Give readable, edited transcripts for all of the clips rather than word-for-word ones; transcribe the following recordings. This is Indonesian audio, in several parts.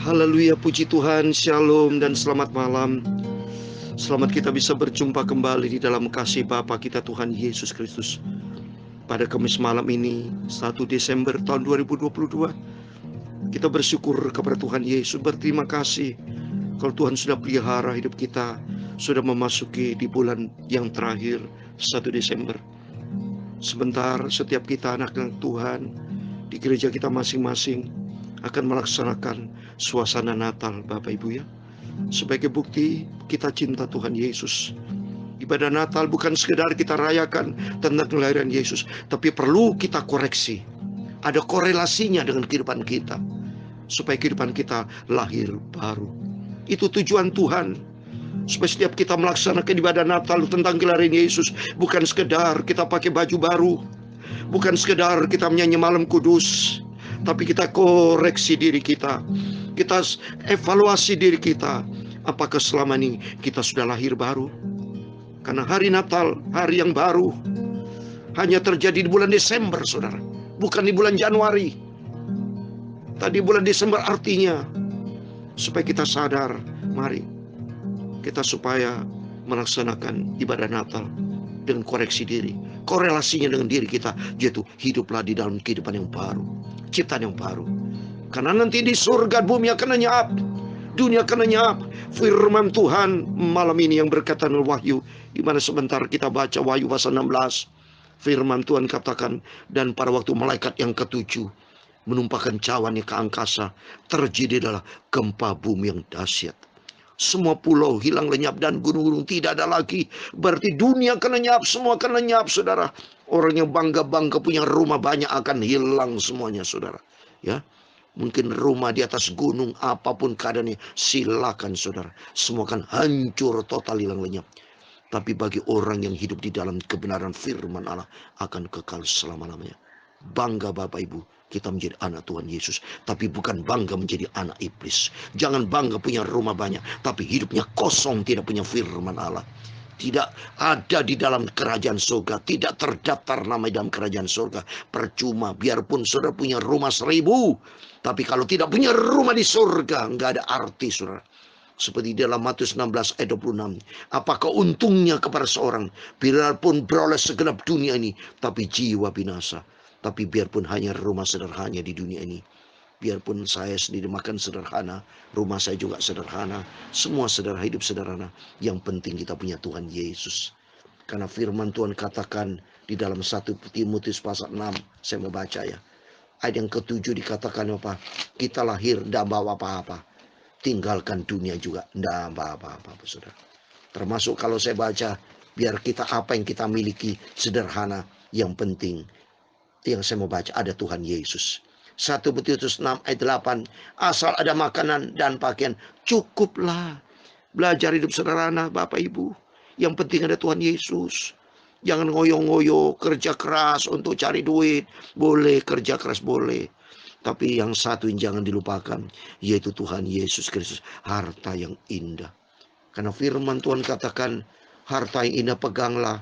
Haleluya, puji Tuhan, shalom dan selamat malam. Selamat kita bisa berjumpa kembali di dalam kasih Bapa kita Tuhan Yesus Kristus. Pada Kamis malam ini, 1 Desember tahun 2022, kita bersyukur kepada Tuhan Yesus, berterima kasih kalau Tuhan sudah pelihara hidup kita, sudah memasuki di bulan yang terakhir, 1 Desember. Sebentar, setiap kita anak-anak Tuhan di gereja kita masing-masing akan melaksanakan suasana Natal, Bapak Ibu ya. Sebagai bukti kita cinta Tuhan Yesus. Ibadah Natal bukan sekedar kita rayakan tentang kelahiran Yesus, tapi perlu kita koreksi. Ada korelasinya dengan kehidupan kita, supaya kehidupan kita lahir baru. Itu tujuan Tuhan, supaya setiap kita melaksanakan ibadah Natal tentang kelahiran Yesus, bukan sekedar kita pakai baju baru, bukan sekedar kita menyanyi malam kudus, tapi kita koreksi diri kita. Kita evaluasi diri kita. Apakah selama ini kita sudah lahir baru? Karena hari Natal, hari yang baru, hanya terjadi di bulan Desember, saudara. Bukan di bulan Januari. Tadi bulan Desember artinya, supaya kita sadar, mari kita supaya melaksanakan ibadah Natal dengan koreksi diri. Korelasinya dengan diri kita, yaitu hiduplah di dalam kehidupan yang baru, ciptaan yang baru. Karena nanti di surga bumi akan lenyap, dunia akan lenyap. Firman Tuhan malam ini yang berkata dalam Wahyu, di mana sebentar kita baca Wahyu pasal 16. Firman Tuhan katakan, dan pada waktu malaikat yang ketujuh menumpahkan cawannya ke angkasa, terjadi adalah gempa bumi yang dahsyat. Semua pulau hilang lenyap dan gunung-gunung tidak ada lagi. Berarti dunia akan lenyap, semua akan lenyap, saudara. Orang yang bangga-bangga punya rumah banyak akan hilang semuanya, saudara. Ya, mungkin rumah di atas gunung, apapun keadaannya, silakan saudara. Semua akan hancur total, hilang lenyap. Tapi bagi orang yang hidup di dalam kebenaran firman Allah, akan kekal selama-lamanya. Bangga Bapak Ibu, kita menjadi anak Tuhan Yesus. Tapi bukan bangga menjadi anak iblis. Jangan bangga punya rumah banyak, tapi hidupnya kosong, tidak punya firman Allah. Tidak ada di dalam kerajaan surga, tidak terdaftar nama dalam kerajaan surga. Percuma, biarpun saudara punya rumah 1000, tapi kalau tidak punya rumah di surga, nggak ada arti, saudara. Seperti dalam Matius 16 ayat 26. Apakah untungnya kepada seorang, biarpun beroleh segenap dunia ini, tapi jiwa binasa. Tapi biarpun hanya rumah sederhana di dunia ini, biarpun saya sendiri makan sederhana, rumah saya juga sederhana, semua sederhana, hidup sederhana. Yang penting kita punya Tuhan Yesus. Karena firman Tuhan katakan di dalam 1 Timotius pasal 6, saya mau baca ya. Ayat yang ke-7 dikatakan apa? Kita lahir tidak bawa apa-apa. Tinggalkan dunia juga tidak bawa apa-apa, saudara. Termasuk kalau saya baca, biar kita apa yang kita miliki sederhana, yang penting yang saya mau baca ada Tuhan Yesus. 1 Timotius 6 ayat 8. Asal ada makanan dan pakaian, cukuplah. Belajar hidup sederhana Bapak Ibu. Yang penting ada Tuhan Yesus. Jangan ngoyo-ngoyo, kerja keras untuk cari duit. Boleh, kerja keras boleh. Tapi yang satu yang jangan dilupakan, yaitu Tuhan Yesus Kristus. Harta yang indah. Karena firman Tuhan katakan, harta yang indah peganglah.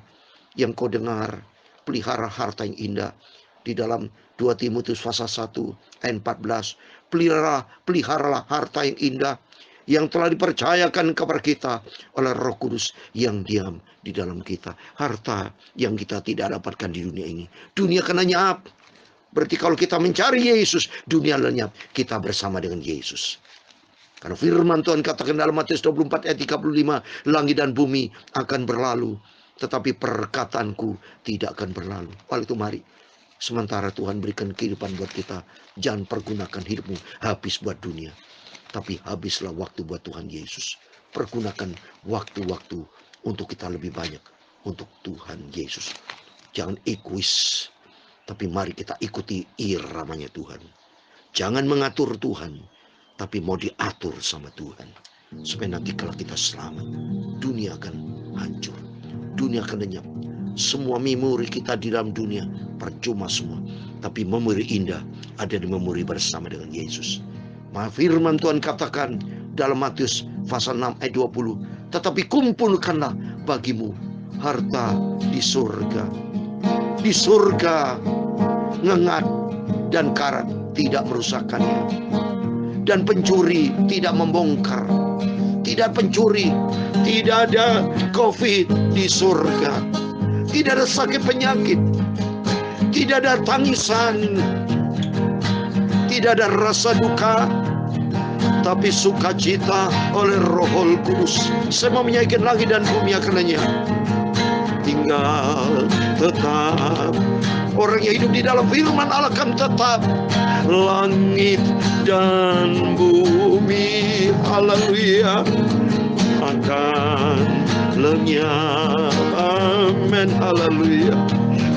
Yang kau dengar, pelihara harta yang indah. Di dalam 2 Timotius pasal 1 ayat 14. Peliharalah harta yang indah yang telah dipercayakan kepada kita oleh Roh Kudus yang diam di dalam kita. Harta yang kita tidak dapatkan di dunia ini. Dunia akan lenyap. Berarti kalau kita mencari Yesus, dunia lenyap. Kita bersama dengan Yesus. Karena firman Tuhan katakan dalam Matius 24 ayat 35. Langit dan bumi akan berlalu, tetapi perkataanku tidak akan berlalu. Oleh itu mari, sementara Tuhan berikan kehidupan buat kita, jangan pergunakan hidupmu habis buat dunia. Tapi habislah waktu buat Tuhan Yesus. Pergunakan waktu-waktu untuk kita lebih banyak untuk Tuhan Yesus. Jangan egois, tapi mari kita ikuti iramanya Tuhan. Jangan mengatur Tuhan, tapi mau diatur sama Tuhan. Supaya nanti kalau kita selamat, dunia akan hancur, dunia akan lenyap. Semua memori kita di dalam dunia percuma semua. Tapi memori indah ada di memori bersama dengan Yesus. Maka firman Tuhan katakan dalam Matius pasal 6 ayat 20. Tetapi kumpulkanlah bagimu harta di surga. Di surga ngengat dan karat tidak merusakkannya. Dan pencuri tidak membongkar. Tidak pencuri, tidak ada COVID di surga. Tidak ada sakit penyakit, tidak ada tangisan, tidak ada rasa duka, tapi sukacita oleh Roh Kudus. Saya mau menyanyikan langit dan bumi akan lenyap, tinggal tetap. Orang yang hidup di dalam firman Allah akan tetap. Langit dan bumi, haleluya, akan lenyap, amin, haleluya.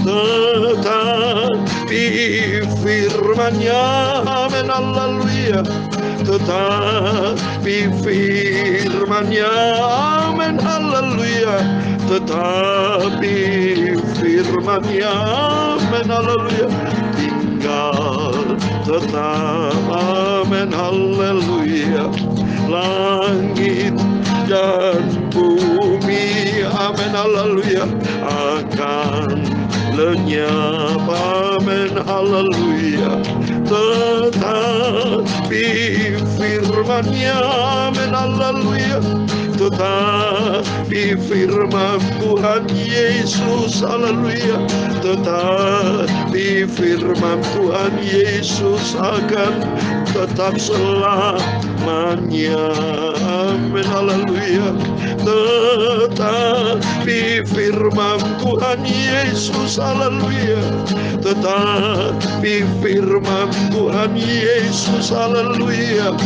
Tetapi firman-Nya, amin, haleluya. Tetapi firman-Nya, amin, haleluya. Tetapi firman-Nya, amin, haleluya, tinggal tetap, amin, haleluya. Langit dan bumi, amin, haleluya, akan lenyap, amin, haleluya. Tetapi firman-Nya, amin, haleluya. Tetapi firman Tuhan Yesus, haleluya. Tetapi firman Tuhan Yesus akan tetap selamanya, amin, haleluya. Tetapi firman Tuhan Yesus, haleluya. Tetapi firman Tuhan Yesus, haleluya.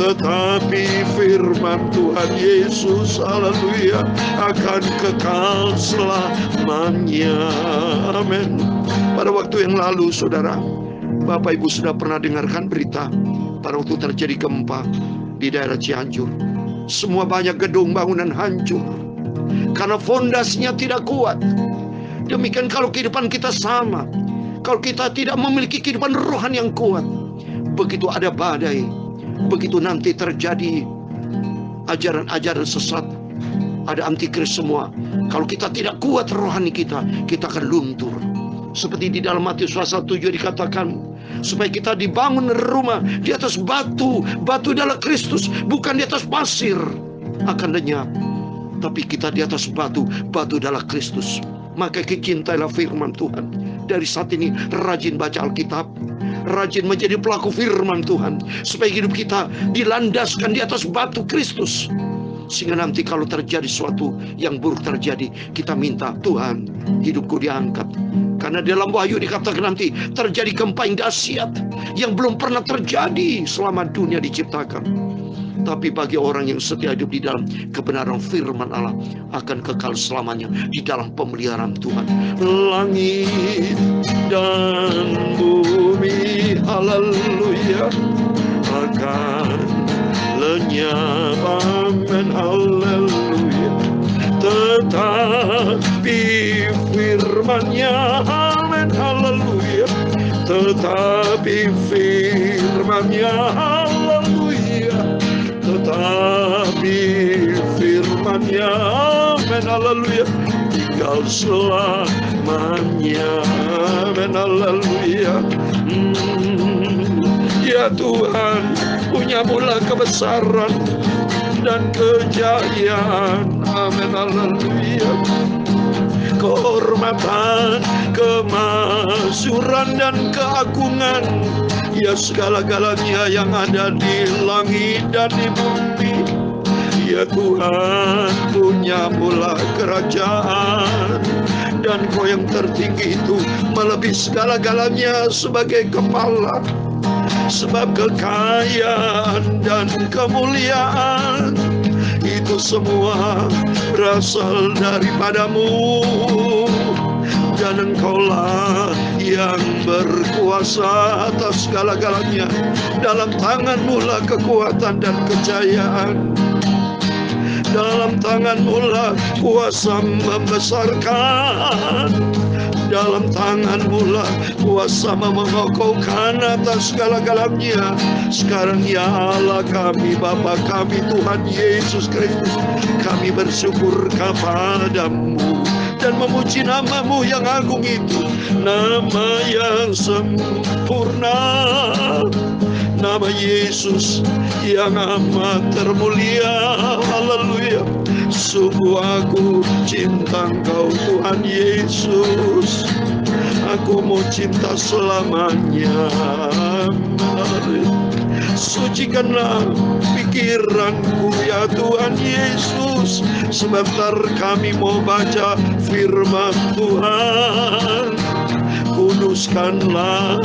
Tetapi firman Tuhan Yesus, haleluya, akan kekal selamanya, amin. Pada waktu yang lalu, saudara, Bapak Ibu sudah pernah dengarkan berita pada waktu terjadi gempa di daerah Cianjur. Semua banyak gedung bangunan hancur karena fondasinya tidak kuat. Demikian kalau kehidupan kita sama. Kalau kita tidak memiliki kehidupan rohani yang kuat, begitu ada badai, begitu nanti terjadi ajaran-ajaran sesat, ada antikris semua. Kalau kita tidak kuat rohani kita akan luntur. Seperti di dalam Matius pasal 7 dikatakan, supaya kita dibangun rumah di atas batu. Batu adalah Kristus, bukan di atas pasir, akan lenyap. Tapi kita di atas batu, batu adalah Kristus. Maka cintailah firman Tuhan. Dari saat ini rajin baca Alkitab, rajin menjadi pelaku firman Tuhan, supaya hidup kita dilandaskan di atas batu Kristus. Sehingga nanti kalau terjadi sesuatu yang buruk terjadi, kita minta, Tuhan, hidupku diangkat. Karena dalam Wahyu dikatakan nanti terjadi gempa yang dahsyat yang belum pernah terjadi selama dunia diciptakan. Tapi bagi orang yang setia hidup di dalam kebenaran firman Allah, akan kekal selamanya di dalam pemeliharaan Tuhan. Langit dan bumi, haleluya, akan lenyap, amin, haleluya. Tetapi firman-Nya, amin, haleluya. Tetapi firman-Nya, haleluya. Tetapi firman-Nya, amin, haleluya, tinggal selamanya, amin, haleluya. Ya Tuhan, punya mula kebesaran dan kejayaan, amin, haleluya. Kehormatan, kemasyuran dan keagungan, ya segala-galanya yang ada di langit dan di bumi. Ya Tuhan, punya mula kerajaan, dan Kau yang tertinggi itu melebihi segala-galanya sebagai kepala. Sebab kekayaan dan kemuliaan itu semua berasal daripada-Mu, dan Engkaulah yang berkuasa atas segala-galanya. Dalam tangan-Mu lah kekuatan dan kejayaan. Dalam tangan-Mu lah kuasa membesarkan. Dalam tangan-Mu lah kuasa mengokohkan atas segala-galanya. Sekarang ya Allah kami, Bapa kami, Tuhan Yesus Kristus, kami bersyukur kepada-Mu dan memuji nama-Mu yang agung itu, nama yang sempurna, nama Yesus yang amat termulia. Haleluya. Sungguh aku cinta Engkau Tuhan Yesus, aku mau cinta selamanya. Sucikanlah pikiranku ya Tuhan Yesus. Sebentar kami mau baca firman Tuhan. Kuduskanlah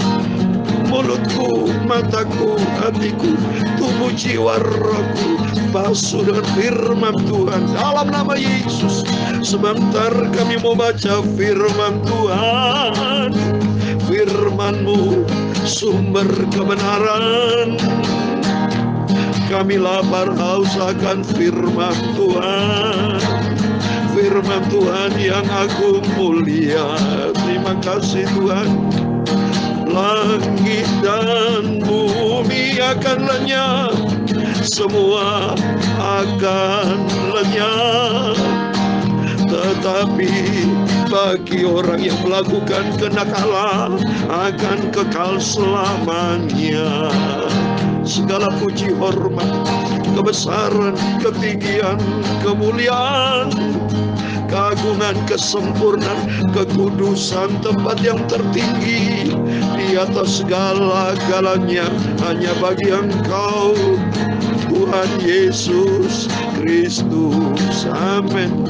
mulutku, mataku, hatiku, tubuh, jiwa, rohku, basuh dengan firman Tuhan dalam nama Yesus. Sebentar kami mau baca firman Tuhan. Firman-Mu sumber kebenaran. Kami lapar haus akan firman Tuhan. Firman Tuhan yang agung mulia. Terima kasih Tuhan. Langit dan bumi akan lenyap, semua akan lenyap, tetapi bagi orang yang melakukan kehendak Allah akan kekal selamanya. Segala puji, hormat, kebesaran, ketinggian, kemuliaan, keagungan, kesempurnaan, kekudusan, tempat yang tertinggi di atas segala-galanya hanya bagi Engkau Tuhan Yesus Kristus. Amin.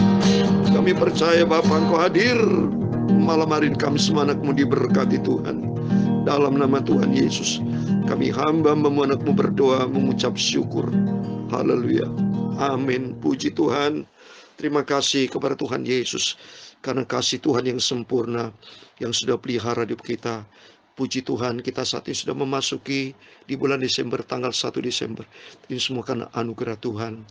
Kami percaya Bapa, Engkau hadir malam hari ini. Kami semua anak-Mu diberkati Tuhan. Dalam nama Tuhan Yesus, kami hamba anak-Mu berdoa mengucap syukur. Haleluya. Amin. Puji Tuhan. Terima kasih kepada Tuhan Yesus karena kasih Tuhan yang sempurna yang sudah pelihara hidup kita. Puji Tuhan, kita saat ini sudah memasuki di bulan Desember, tanggal 1 Desember. Ini semua karena anugerah Tuhan.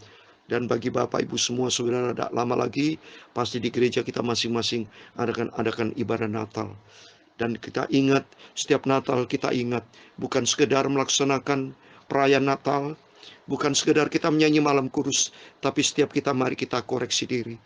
Dan bagi Bapak Ibu semua saudara, tidak lama lagi pasti di gereja kita masing-masing adakan ibadah Natal. Dan kita ingat, setiap Natal kita ingat, bukan sekedar melaksanakan perayaan Natal, bukan sekedar kita menyanyi malam kudus, tapi setiap kita mari kita koreksi diri.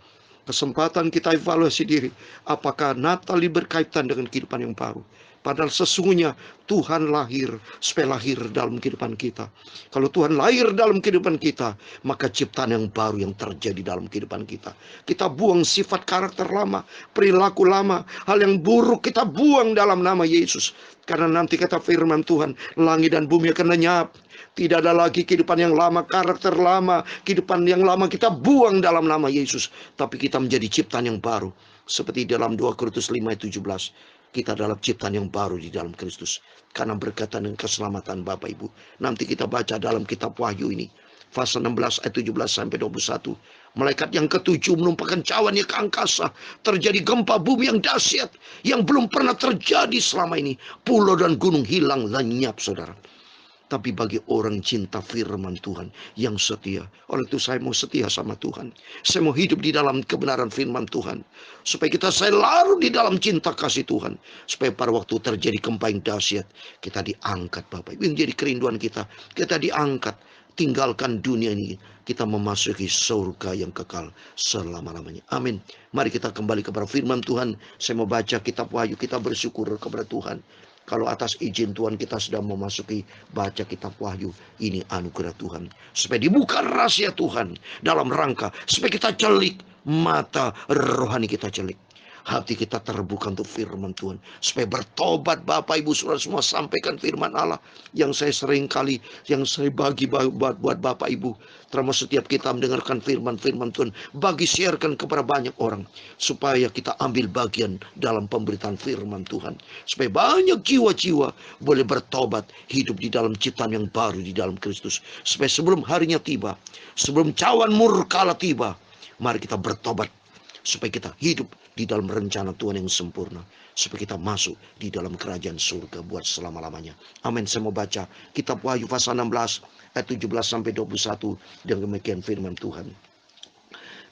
Kesempatan kita evaluasi diri. Apakah Natal ini berkaitan dengan kehidupan yang baru? Padahal sesungguhnya Tuhan lahir supaya lahir dalam kehidupan kita. Kalau Tuhan lahir dalam kehidupan kita, maka ciptaan yang baru yang terjadi dalam kehidupan kita. Kita buang sifat karakter lama, perilaku lama, hal yang buruk kita buang dalam nama Yesus. Karena nanti kata firman Tuhan, langit dan bumi akan lenyap. Tidak ada lagi kehidupan yang lama, karakter lama, kehidupan yang lama kita buang dalam nama Yesus. Tapi kita menjadi ciptaan yang baru. Seperti dalam 2 Korintus 5 ayat 17. Kita adalah ciptaan yang baru di dalam Kristus. Karena berkaitan dengan keselamatan Bapak Ibu. Nanti kita baca dalam kitab Wahyu ini. Pasal 16 ayat 17 sampai 21. Malaikat yang ketujuh menumpahkan cawannya ke angkasa. Terjadi gempa bumi yang dahsyat. Yang belum pernah terjadi selama ini. Pulau dan gunung hilang lenyap saudara. Tapi bagi orang cinta firman Tuhan yang setia. Oleh itu saya mau setia sama Tuhan. Saya mau hidup di dalam kebenaran firman Tuhan. Supaya kita selalu di dalam cinta kasih Tuhan. Supaya pada waktu terjadi gempa yang dahsyat, kita diangkat Bapak Ibu. Yang jadi kerinduan kita. Kita diangkat. Tinggalkan dunia ini. Kita memasuki surga yang kekal selama-lamanya. Amin. Mari kita kembali kepada firman Tuhan. Saya mau baca kitab Wahyu. Kita bersyukur kepada Tuhan. Kalau atas izin Tuhan kita sudah memasuki baca kitab Wahyu. Ini anugerah Tuhan. Supaya dibuka rahasia Tuhan dalam rangka. Supaya kita celik mata rohani kita celik. Hati kita terbuka untuk firman Tuhan. Supaya bertobat Bapak Ibu Saudara semua. Sampaikan firman Allah. Yang saya sering kali. Yang saya bagi buat Bapak Ibu. Termasuk setiap kita mendengarkan firman-firman Tuhan. Bagi sharekan kepada banyak orang. Supaya kita ambil bagian dalam pemberitaan firman Tuhan. Supaya banyak jiwa-jiwa boleh bertobat. Hidup di dalam ciptaan yang baru di dalam Kristus. Supaya sebelum harinya tiba. Sebelum cawan murkala tiba. Mari kita bertobat. Supaya kita hidup di dalam rencana Tuhan yang sempurna. Supaya kita masuk di dalam kerajaan surga buat selama-lamanya. Amin. Saya mau baca kitab Wahyu pasal 16 ayat 17 sampai 21. Dan demikian firman Tuhan.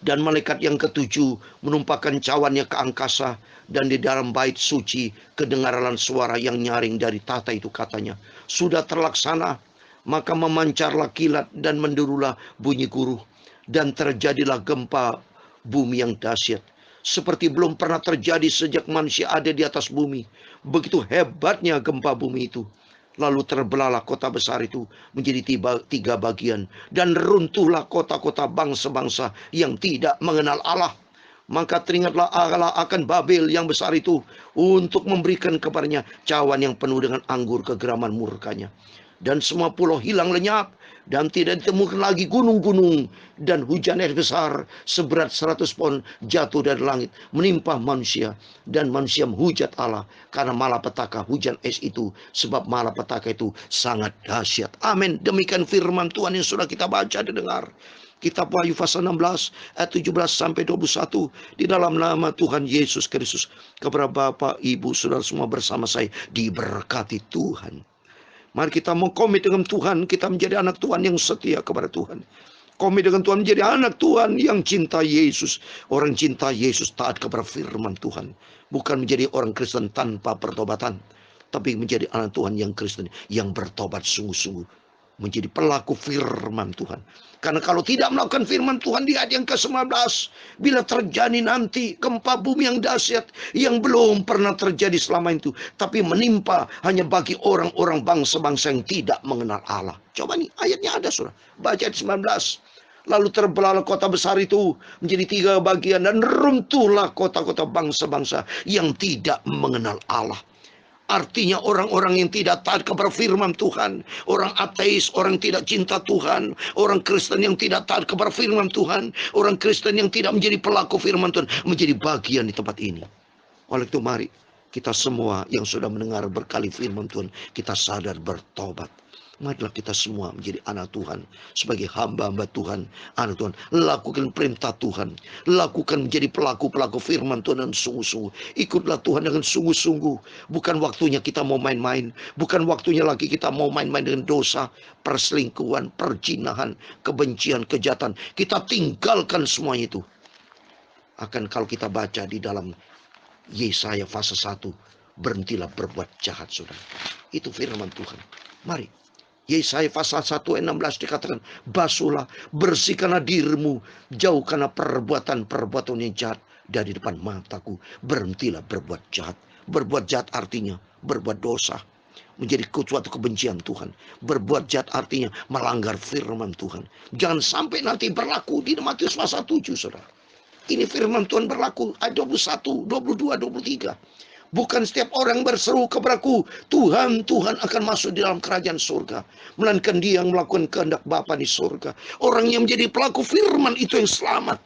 Dan malaikat yang ketujuh menumpahkan cawannya ke angkasa. Dan di dalam bait suci kedengaran suara yang nyaring dari tahta itu katanya. Sudah terlaksana. Maka memancarlah kilat dan menderulah bunyi guruh. Dan terjadilah gempa bumi yang dahsyat. Seperti belum pernah terjadi sejak manusia ada di atas bumi. Begitu hebatnya gempa bumi itu. Lalu terbelahlah kota besar itu menjadi tiga bagian, dan runtuhlah kota-kota bangsa-bangsa yang tidak mengenal Allah. Maka teringatlah Allah akan Babel yang besar itu, untuk memberikan kepadanya cawan yang penuh dengan anggur kegeraman murkanya. Dan semua pulau hilang lenyap, dan tidak ditemukan lagi gunung-gunung. Dan hujan es besar seberat 100 pon jatuh dari langit menimpa manusia, dan manusia menghujat Allah karena malapetaka hujan es itu, sebab malapetaka itu sangat dahsyat. Amin. Demikian firman Tuhan yang sudah kita baca dan dengar. Kitab Wahyu pasal 16 ayat 17 sampai 21. Di dalam nama Tuhan Yesus Kristus, kepada Bapak, Ibu, Saudara semua bersama saya diberkati Tuhan. Mari kita mau komit dengan Tuhan, kita menjadi anak Tuhan yang setia kepada Tuhan. Komit dengan Tuhan menjadi anak Tuhan yang cinta Yesus. Orang cinta Yesus taat kepada firman Tuhan. Bukan menjadi orang Kristen tanpa pertobatan, tapi menjadi anak Tuhan yang Kristen, yang bertobat sungguh-sungguh. Menjadi pelaku firman Tuhan. Karena kalau tidak melakukan firman Tuhan di ayat yang ke-19, bila terjadi nanti gempa bumi yang dahsyat, yang belum pernah terjadi selama itu, tapi menimpa hanya bagi orang-orang bangsa-bangsa yang tidak mengenal Allah. Coba nih, ayatnya ada, saudara. Baca ayat 19. Lalu terbelahlah kota besar itu menjadi tiga bagian, dan runtuhlah kota-kota bangsa-bangsa yang tidak mengenal Allah. Artinya orang-orang yang tidak taat kepada firman Tuhan, orang ateis, orang tidak cinta Tuhan, orang Kristen yang tidak taat kepada firman Tuhan, orang Kristen yang tidak menjadi pelaku firman Tuhan, menjadi bagian di tempat ini. Oleh itu mari kita semua yang sudah mendengar berkali firman Tuhan, kita sadar bertobat. Marilah kita semua menjadi anak Tuhan, sebagai hamba-hamba Tuhan, anak Tuhan. Lakukan perintah Tuhan, lakukan menjadi pelaku-pelaku firman Tuhan dan sungguh-sungguh. Ikutlah Tuhan dengan sungguh-sungguh. Bukan waktunya kita mau main-main, bukan waktunya lagi kita mau main-main dengan dosa, perselingkuhan, perzinahan, kebencian, kejahatan. Kita tinggalkan semuanya itu. Akan kalau kita baca di dalam Yesaya pasal 1, berhentilah berbuat jahat, saudara. Itu firman Tuhan. Mari. Yesaya pasal 1 ayat 16 dikatakan, basuhlah, bersihkanlah dirimu, jauhkanlah perbuatan-perbuatan yang jahat dari depan mataku. Berhentilah berbuat jahat. Berbuat jahat artinya berbuat dosa, menjadi suatu kebencian Tuhan. Berbuat jahat artinya melanggar firman Tuhan. Jangan sampai nanti berlaku di Matius pasal 7, saudara. Ini firman Tuhan berlaku ayat 21, 22, 23. Bukan setiap orang berseru kepadaku, Tuhan, Tuhan akan masuk di dalam kerajaan surga, melainkan dia yang melakukan kehendak Bapa di surga. Orang yang menjadi pelaku firman itu yang selamat.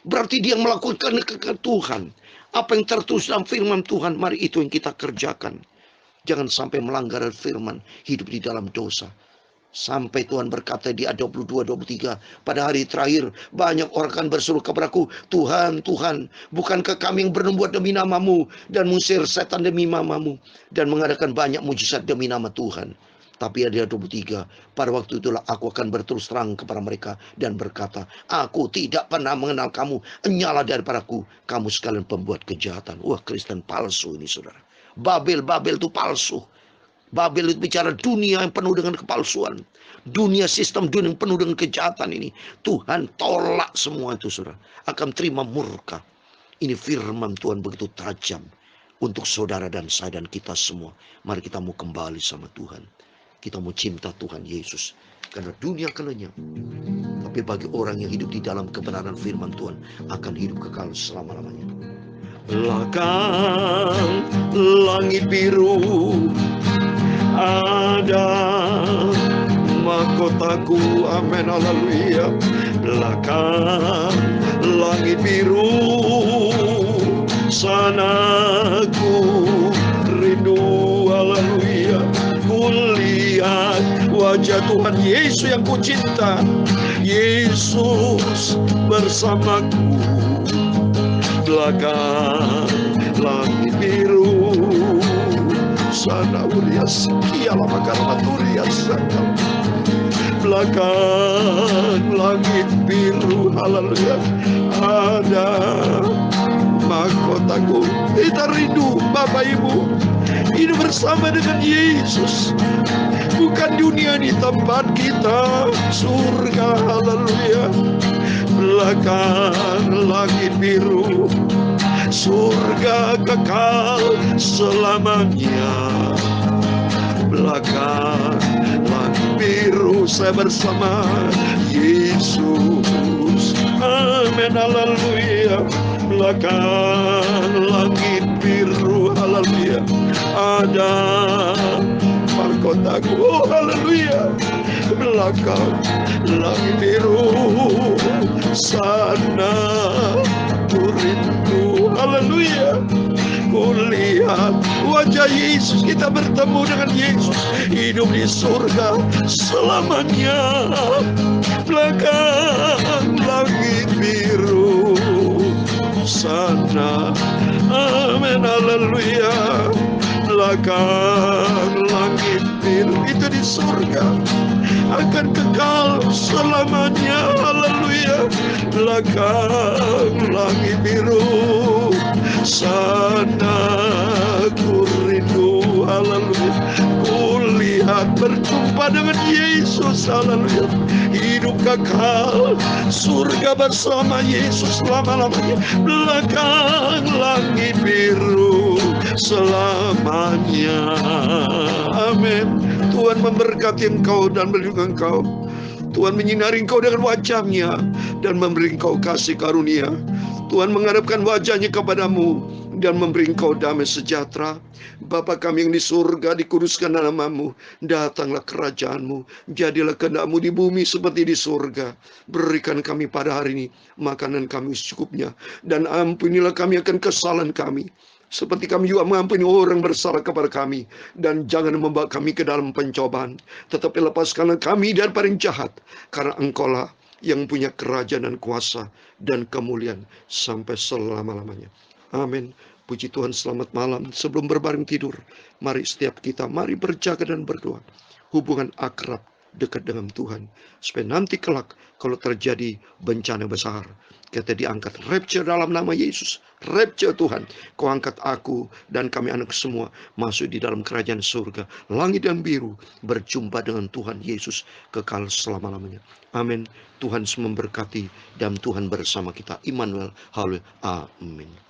Berarti dia yang melakukan kehendak Tuhan. Apa yang tertulis dalam firman Tuhan, mari itu yang kita kerjakan. Jangan sampai melanggar firman, hidup di dalam dosa. Sampai Tuhan berkata di ayat 22-23, pada hari terakhir banyak orang akan berseru kepadaku, Tuhan, Tuhan, bukankah kami yang bernubuat demi namamu dan mengusir setan demi namamu dan mengadakan banyak mujizat demi nama Tuhan? Tapi ada 23, pada waktu itulah aku akan berterus terang kepada mereka dan berkata, aku tidak pernah mengenal kamu, enyalah daripadaku, kamu sekalian pembuat kejahatan. Wah, Kristen palsu ini, saudara. Babel itu palsu. Babel itu bicara dunia yang penuh dengan kepalsuan. Dunia, sistem dunia yang penuh dengan kejahatan ini. Tuhan tolak semua itu, saudara. Akan terima murka. Ini firman Tuhan begitu tajam untuk saudara dan saya dan kita semua. Mari kita mau kembali sama Tuhan. Kita mau cinta Tuhan Yesus. Karena dunia akan lenyap. Tapi bagi orang yang hidup di dalam kebenaran firman Tuhan, akan hidup kekal selama-lamanya. Belakang langit biru ada mahkotaku, amin, haleluya. Belakang langit biru sana ku rindu, haleluya. Kulihat wajah Tuhan Yesus yang ku cinta, Yesus bersamaku. Belakang langit biru sana urias kialah makarma turias. Belakang langit biru, haleluya, ada mahkotaku. Kita rindu Bapak Ibu hidup bersama dengan Yesus. Bukan dunia di tempat kita, surga, haleluya. Belakang langit biru, surga kekal selamanya. Belakang langit biru saya bersama Yesus. Amin, haleluya. Belakang langit biru, haleluya, ada mahkotaku, oh haleluya. Belakang langit biru, sana ku rindu, haleluya. Kulihat wajah Yesus, kita bertemu dengan Yesus, hidup di surga selamanya. Belakang langit biru sana, amin, haleluya. Belakang langit biru itu di surga akan kekal selamanya, haleluya. Belakang langit biru sana ku rindu, haleluya. Kulihat berjumpa dengan Yesus, haleluya. Hidup kekal surga bersama Yesus selama-lamanya. Belakang langit biru selamanya. Amin. Tuhan memberkati engkau dan melindungi engkau. Tuhan menyinari engkau dengan wajah-Nya dan memberi engkau kasih karunia. Tuhan menghadapkan wajah-Nya kepadamu dan memberi engkau damai sejahtera. Bapa kami yang di surga, dikuduskan namamu, datanglah kerajaan-Mu, jadilah kehendak-Mu di bumi seperti di surga. Berikan kami pada hari ini makanan kami secukupnya, dan ampunilah kami akan kesalahan kami, seperti kami juga mengampuni orang bersalah kepada kami. Dan jangan membawa kami ke dalam pencobaan, tetapi lepaskanlah kami daripada yang jahat, karena Engkaulah yang punya kerajaan dan kuasa dan kemuliaan sampai selama-lamanya. Amin. Puji Tuhan, selamat malam. Sebelum berbaring tidur, mari setiap kita, mari berjaga dan berdoa. Hubungan akrab dekat dengan Tuhan, supaya nanti kelak kalau terjadi bencana besar, kita diangkat rapture dalam nama Yesus. Rapture Tuhan, Kau angkat aku dan kami anak semua masuk di dalam kerajaan surga, langit dan biru, berjumpa dengan Tuhan Yesus kekal selama-lamanya. Amin. Tuhan memberkati dan Tuhan bersama kita. Immanuel. Haleluya. Amin.